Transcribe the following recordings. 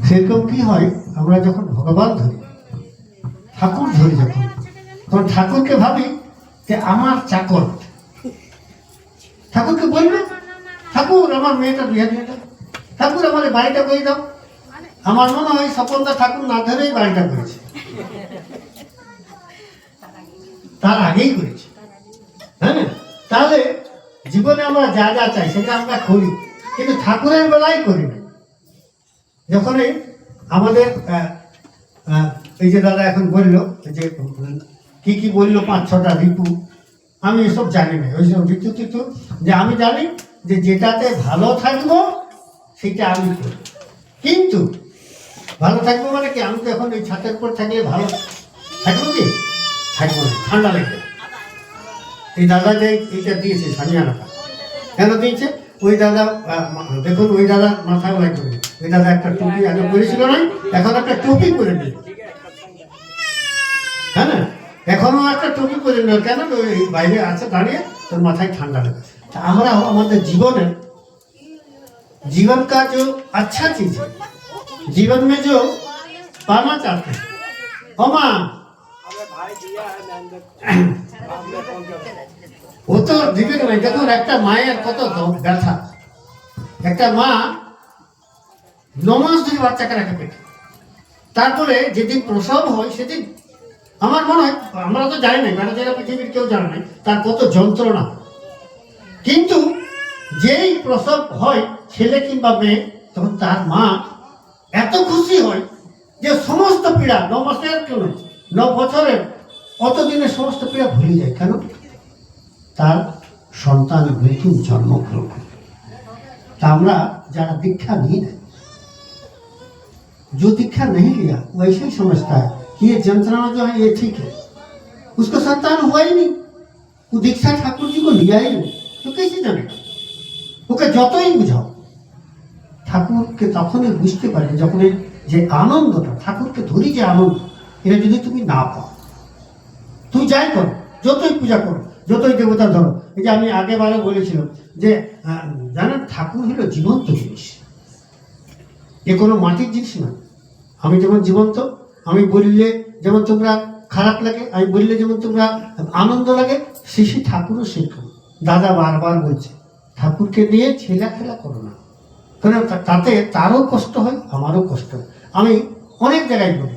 সেরকম কি হয়, আমরা যখন ভগবান ধরি, ঠাকুর ধরি, তখন ঠাকুরকে ভাবি যে আমার চাকর। ঠাকুরকে বলবে, ঠাকুর আমার মেয়েটা বিয়ে দিয়ে দাও, ঠাকুর আমার বাড়িটা করে দাও। আমার মনে হয় স্বপনদা ঠাকুর না ধরেই বাড়িটা করেছে, তার আগেই করেছে। হ্যাঁ, তাহলে জীবনে আমরা যা যা চাই সেটা আমরা করি, কিন্তু ঠাকুরের বেলায় করি না। যখনই আমাদের এই যে দাদা এখন বললো যে কি কি বললো 5-6টা ঋতু, আমি এসব জানি না। ওই সব ঋতু টিতু যে আমি জানি যে যেটাতে ভালো থাকবো সেটা আমি করি। কিন্তু ভালো থাকবো মানে কি, আমি তো এখন এই ছাতের উপর থাকলে ভালো থাকবো কি? থাকবো না, ঠান্ডা লাগবে। এই দাদা যে এইটা দিয়েছে সামিয়ানাটা কেন দিয়েছে? ওই দাদা দেখুন, ওই দাদা মাথায় লাগবে, ওই দাদা একটা টুপি আগে পরেছিল না, এখন একটা টুপি পরে নিল। হ্যাঁ না, এখনো একটা টুপি পরে নিল কেন? ওই বাইরে আছে দাঁড়িয়ে, তোর মাথায় ঠান্ডা লাগে। আমরা আমাদের जीवन का जो अच्छा चीज है, जीवन में जो पाना चाहते हैं, ও তো দিবে না। দেখুন একটা মায়ের কত ব্যথা, একটা মা 9 মাস ধরে বাচ্চাকে রাখে পেটে, তারপরে যেদিন প্রসব হয় সেদিন আমার মনে হয়, আমরা তো জানি না, মানে যারা পৃথিবীর কেউ জানে না তার কত যন্ত্রণা। কিন্তু যেই প্রসব হয় ছেলে কিংবা মেয়ে, তখন তার মা এত খুশি হয় যে সমস্ত পীড়া 9 মাসের জন্য 9 বছরের অতদিনের সমস্ত পীড়া ভুলে যায়। কেন? তার সন্তান নতুন জন্মগ্রহণ করে। তা আমরা যারা दीक्षा नहीं है, जो दीक्षा नहीं लिया वो ऐसे ही समझता है कि ये यंत्रणा जो है ये ठीक है, उसको संतान हुआ ही नहीं, वो दीक्षा ठाकुर जी को लिया ही नहीं, तो कैसे जानेगा? ওকে যতই বুঝাও, ঠাকুরকে তখনই বুঝতে পারে যখন যে আনন্দটা, ঠাকুরকে ধরি যে আনন্দ, এটা যদি তুমি না পাও, তুই যাই করো, যতই পূজা করো, যতই দেবতা ধরো। এই যে আমি আগেবারে বলেছিলাম যে জানেন, ঠাকুর হলো জীবন্ত জিনিস, এ কোনো মাটির জিনিস না। আমি যেমন জীবন্ত, আমি বললে যেমন তোমরা খারাপ লাগে, আমি বললে যেমন তোমরা আনন্দ লাগে, শেষে ঠাকুরও সেরকম। দাদা বারবার বলছে ঠাকুরকে নিয়ে ছেলা খেলা করো না, কারণ তাতে তারও কষ্ট হয়, আমারও কষ্ট হয়। আমি অনেক জায়গায় বলি,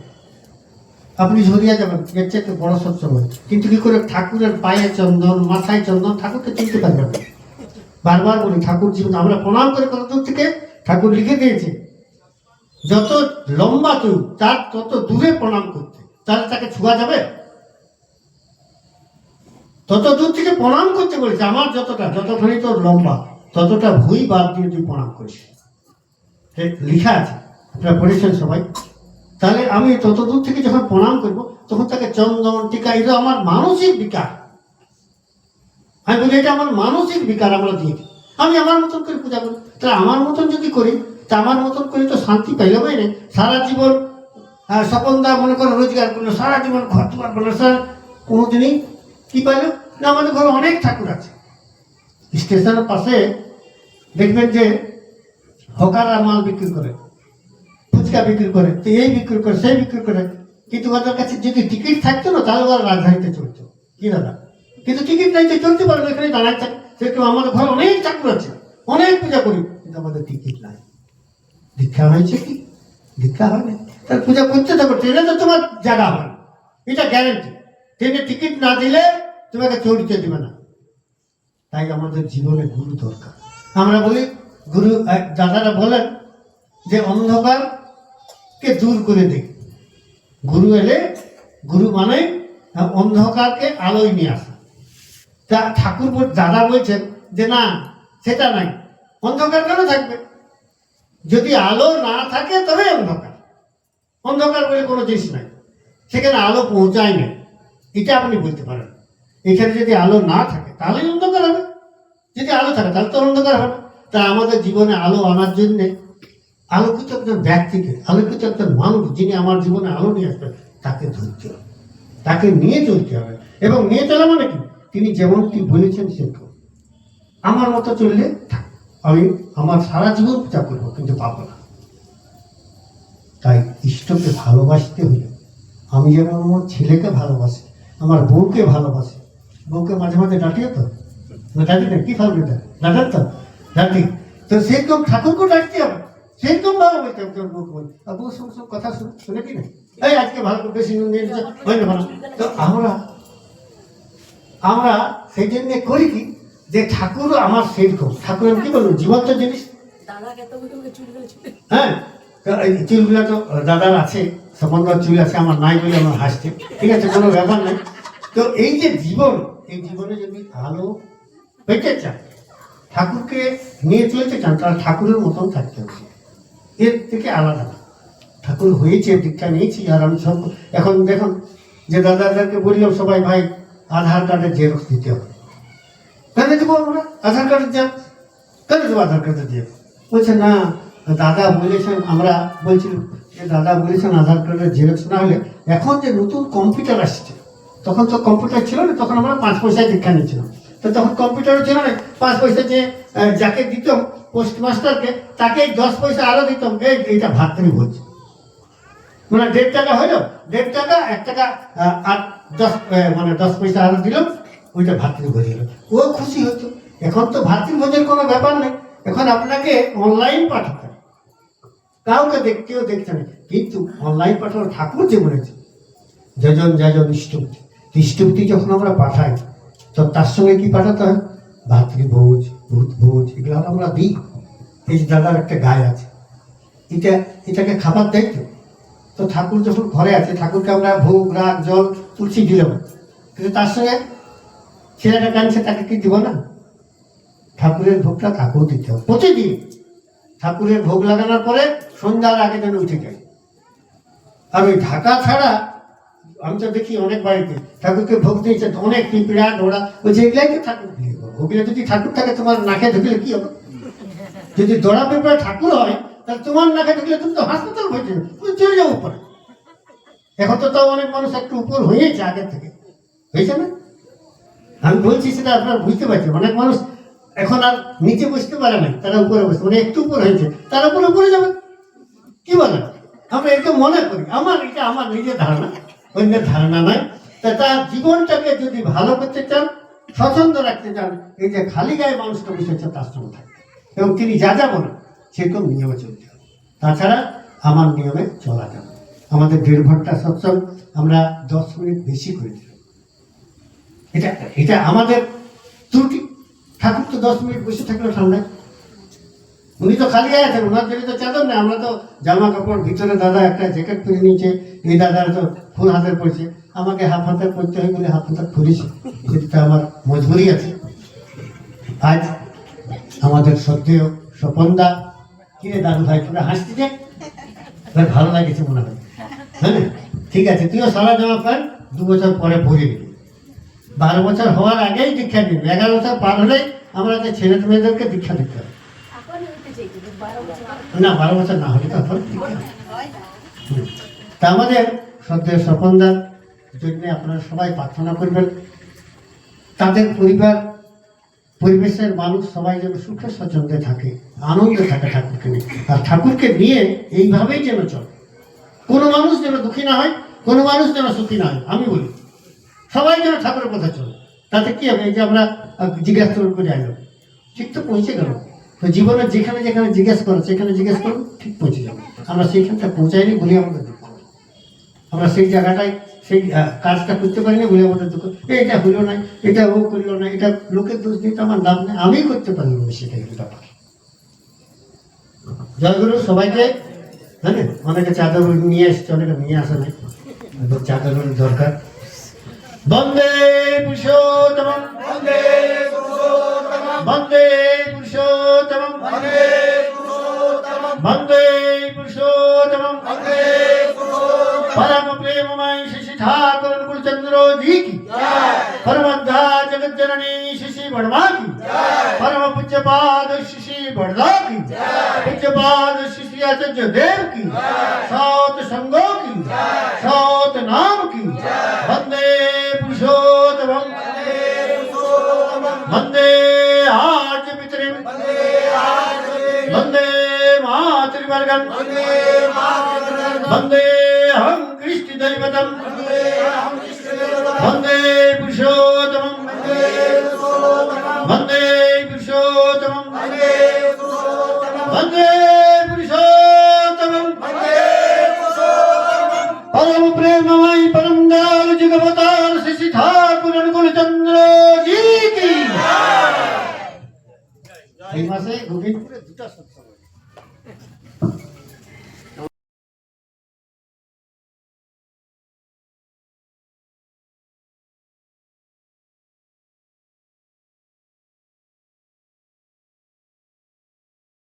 আপনি ঝরিয়া যাবেন, এর চাইতে বড় সত্য হয়, কিন্তু কি করে ঠাকুরের পায়ে চন্দন, মাথায় চন্দন, ঠাকুরকে চিনতে পারবেন না। বারবার বলি ঠাকুর জীবন আমরা প্রণাম করে কত দূর থেকে ঠাকুর লিখে দিয়েছে, যত লম্বা তুই তার তত দূরে প্রণাম করতে, তাহলে তাকে ছোঁয়া যাবে? তত দূর থেকে প্রণাম করতে বলেছে। আমার যতখানি তোর লম্বা, ততটা ভুই বাদ দিয়ে তুই প্রণাম করিস, লিখা আছে, আপনারা পড়েছেন সবাই। তাহলে আমি তত দূর থেকে যখন প্রণাম করব, তখন তাকে চন্দন টিকা, এটা আমার মানসিক বিকার। আমি বলি এটা আমার মানসিক বিকার, আমরা দিই। আমি আমার মতন করে পূজা করি, তাহলে আমার মতন যদি করি, তা আমার মতন করে তো শান্তি পাইলামই না। সারা জীবন স্বপনদা মনে করে রোজগার করলো, সারা জীবন ঘর দুয়ার করলো, স্যার কোনোদিনই কি পাইল না? আমাদের ঘরে অনেক ঠাকুর আছে। স্টেশনের পাশে দেখবেন যে হকাররা মাল বিক্রি করে, ফুচকা বিক্রি করে, তো এই বিক্রি করে, সেই বিক্রি করে, কিন্তু ওদের কাছে যদি টিকিট থাকতো না, তাহলে ওরা রাজধানীতে চলতো। কি দাদা? কিন্তু টিকিট নাই, তো চলতে পারবে, এখানে দাঁড়ায় থাকে। সেরকম আমাদের ঘরে অনেক ঠাকুর আছে, অনেক পূজা করি, কিন্তু আমাদের টিকিট নাই। দীক্ষা হয়েছে কি? দীক্ষা হয়নি। তার পূজা করতে থাকো, ট্রেনে তো তোমার জায়গা হয়, এটা গ্যারেন্টি। ট্রেনে টিকিট না দিলে তোমাকে চড়তে দেবে না। তাই আমাদের জীবনে গুরু দরকার। আমরা বলি গুরু, দাদারা বলেন যে অন্ধকারকে দূর করে দেয়। গুরু এলে, গুরু মানে অন্ধকারকে আলোয় নিয়ে আসা। তা ঠাকুর দাদা বলছেন যে না, সেটা নাই, অন্ধকার কেন থাকবে? যদি আলো না থাকে তবে অন্ধকার। অন্ধকার বলে কোনো জিনিস নাই, সেখানে আলো পৌঁছায় না, এটা আপনি বলতে পারেন। এখানে যদি আলো না থাকে তাহলেই অন্ধকার হবে, যদি আলো থাকে তাহলে তো অন্ধকার হবে। তা আমাদের জীবনে আলো আনার জন্যে আলোকিত একজন ব্যক্তিকে, আলোকিত একজন মানুষ যিনি আমার জীবনে আলো নিয়ে আসবেন, তাকে ধরতে হবে, তাকে নিয়ে চলতে হবে। এবং নিয়ে চলা মানে কি, তিনি যেমনটি বলেছেন সেরকম। আমার মতো চললে আমি আমার সারা জীবন পূজা করবো, কিন্তু পাবো না। তাই ইষ্টকে ভালোবাসতে হলে আমি যেন আমার ছেলেকে ভালোবাসি, আমার বউকে ভালোবাসি। বউকে মাঝে মাঝে ডাটিও তো, না ডাকি না, কি ফালবে ডাটার তো ডাকি, তো সেরকম ঠাকুরকে ডাকতে হবে, সেরকম ভালোবাসতে হবে। তোর বউকে বলি আর বউ সব সব কথা শুনে কি না, এই আজকে ভালো করে বেশি নুন নিয়ে হয় না ভালো। তো আমরা সেই জন্য করি কি, যে ঠাকুর আমার সেরকম, ঠাকুরের কি বলবো জীবন্ত জিনিস। হ্যাঁ, এই চুলগুলো তো দাদার আছে, সম্বন্ধ চুল আছে, আমার নাই বলে আমার হাসছে, ঠিক আছে, কোনো ব্যাপার নেই। তো এই যে জীবন, এই জীবনে যদি ভালো পেতে চান, ঠাকুরকে নিয়ে চলতে চান, তাহলে ঠাকুরের মতন থাকতে হবে, এর থেকে আলাদা না। ঠাকুর হয়েছে, দীক্ষা নিয়েছি, আর আমি সব এখন দেখুন যে দাদাদেরকে বললাম সবাই, ভাই আধার কার্ডের জেরক্স দিতে হবে। কেন দেবো আমরা আধার কার্ডের জেরক্স, কেন দেবো আধার কার্ডের জেরক্স? বলছে না, দাদা বলেছেন, আমরা বলছিলাম যে দাদা বলেছেন আধার কার্ডের জেরক্স না হলে, এখন যে নতুন কম্পিউটার আসছে, তখন তো কম্পিউটার ছিল না, তখন আমরা 5 পয়সায় দীক্ষা নিয়েছিলাম। তো তখন কম্পিউটারও ছিল না, 5 পয়সা যে যাকে দিতাম পোস্টমাস্টারকে, তাকে 10 পয়সা আরো দিতাম, এইটা ভাতৃ বলছে, মানে 1.5 টাকা হইলো, 1.5 টাকা 1 টাকা আর 10 পয়সা আরো দিলাম, ওইটা ভাতৃভোজ হলো, ও খুশি হতো। এখন তো ভাতৃভোজের কোনো ব্যাপার নেই, এখন আপনাকে অনলাইন পাঠাতে, কাউকে দেখতেও দেখতে নেই, কিন্তু অনলাইন পাঠানো ঠাকুর যে বলেছে যজন যাজন ইষ্টভূতি, ইষ্টভূতি যখন আমরা পাঠাই, তো তার সঙ্গে কি পাঠাতে হয়, ভাতৃভোজ, ভূতভোজ, এগুলো আমরা দিই। এই যে দাদার একটা গায়ে আছে, এটাকে খাবার দেয় তো। তো ঠাকুর যখন ঘরে আছে, ঠাকুরকে আমরা ভোগ রাগ জল তুলসী দিলাম, কিন্তু তার সঙ্গে ছেলেটা কাঁদছে, তাকে কি দিব না? ঠাকুরের ভোগটা তাকেও দিতে হবে প্রতিদিন। ঠাকুরের ভোগ লাগানোর পরে সন্ধ্যার আগে যেন উঠে যায়। আর ওই ঢাকা ছাড়া আমি তো দেখি অনেক বাড়িতে ঠাকুরকে ভোগ দিয়েছে, অনেক পিঁপড়া ডোড়া, ওই যেগুলাই তো ঠাকুর দিয়ে ওগুলো যদি ঠাকুর থাকে, তোমার নাকে ঢুকলে কি হবে? যদি দড়া পিঁপড়া ঠাকুর হয়, তাহলে তোমার নাকে ঢুকলে তুমি তো হাসপাতাল হয়েছে, তুমি চলে যাও উপরে। এখন তো তাও অনেক মানুষ একটু উপর হয়েছে আগের থেকে, হয়েছে না? আমি বলছি সেটা আপনারা বুঝতে পারছেন, অনেক মানুষ এখন আর নিচে বসতে পারে না, তারা উপরে বসে, মানে একটু উপর হয়েছে, তারা উপরে যাবে। কি বলে, আমরা এটা মনে করি, এটা আমার নিজের ধারণা, অন্যের ধারণা নয়। তার জীবনটাকে যদি ভালো করতে চান, স্বচ্ছন্দ রাখতে চান, এই যে খালি গায়ে মানুষটা বসেছে তার সঙ্গে থাকবে, এবং তিনি যা যা বলেন সেরকম নিয়মে চলতে হবে। তাছাড়া আমার নিয়মে চলা যাবে। আমাদের 1.5 ঘন্টা সৎসঙ্গ আমরা 10 মিনিট বেশি করে দিলাম, এটা আমাদের ত্রুটি। ঠাকুর তো 10 মিনিট বসে থাকলো ঠান্ডায়, উনি তো খালি গায়ে আছেন, ওনার জন্য তো চাদর না, আমরা তো জামা কাপড় ভিতরে, দাদা একটা জ্যাকেট পরে নিয়েছে, এই দাদার তো ফুল হাতের পড়ছে, আমাকে হাফ হাতের পড়তে হয় বলে হাফ হাতের পরেছি, সেটা আমার মজবুরি আছে। আজ আমাদের সত্যিও স্বপনদা, কিরে দাদু ভাই তোরা হাসছিস, ভালো লাগেছে মনে হয়, হ্যাঁ ঠিক আছে, তুইও সারা জামা প্যান্ট 2 বছর পরে পরে নিবি, 12 বছর হওয়ার আগেই দীক্ষা নিবি, 11 বছর পার হলেই আমরা যে ছেলে মেয়েদেরকে দীক্ষা দিতে হবে। না 12 বছর না হলে তখন তা আমাদের সত্যের স্বপনদার জন্য আপনারা সবাই প্রার্থনা করবেন, তাদের পরিবেশের মানুষ সবাই যেন সুখে স্বচ্ছন্দে থাকে, আনন্দে থাকে ঠাকুরকে নিয়ে, আর ঠাকুরকে নিয়ে এইভাবেই যেন চলে, কোনো মানুষ যেন দুঃখী না হয়, কোনো মানুষ যেন সুখী না হয়। আমি বলি সবাই যেন ঠাকুরের কথা চলে, তাতে কি হবে, এই যে আমরা জিজ্ঞাসা করে আইলাম, ঠিক তো পৌঁছে গেল। তো জীবনে যেখানে যেখানে জিজ্ঞেস করো, সেখানে জিজ্ঞেস করো, ঠিক পৌঁছে যাবো। আমরা সেইখানটা পৌঁছাইনি বলে আমাদের দুঃখ, আমরা সেই জায়গাটায় সেই কাজটা করতে পারিনি বলে আমাদের দুঃখ, এটা হইলো না, এটা ও করলো না, এটা লোকের দোষ দিতে আমার লাভ নেই, আমি করতে পারলাম না, সেটাই ব্যাপার। জয়গুরু সবাইকে। হ্যাঁ, অনেকে চাদর নিয়ে এসছে, অনেকে নিয়ে আসে নাই, চাদর দরকার। বন্দে পুরুষোত্তমম, বন্দে পুরুষোত্তমম, বন্দে পুরুষোত্তমম, বন্দে পুরুষোত্তমম, বন্দে পুরুষোত্তমম, বন্দে পুরুষোত্তমম। পরম প্রেমময় শ্রী ঠাকুর অনুকূলচন্দ্র জি কি জয়, परमद्धा जगत जननी श्री वर्मा की जय, परम पूज्यपाद श्री वर्धा की जय, पूज्यपाद श्री आचार्य देव की सत संग की सत नाम की वंदे पुरुषोत्तमं वंदे आर्य पितरं वंदे मातृवर्गं वंदे अहं कृष्ण दैवतं वंदे पुरुषोत्तमं वंदे पुरुषोत्तमं वंदे पुरुषोत्तमं परम प्रेममय परम दयाल जगवतार श्री ठाकुर अनुकूल चंद्र जी की এই মাসে গোবিন্দপুরে দুটা সৎসঙ্গ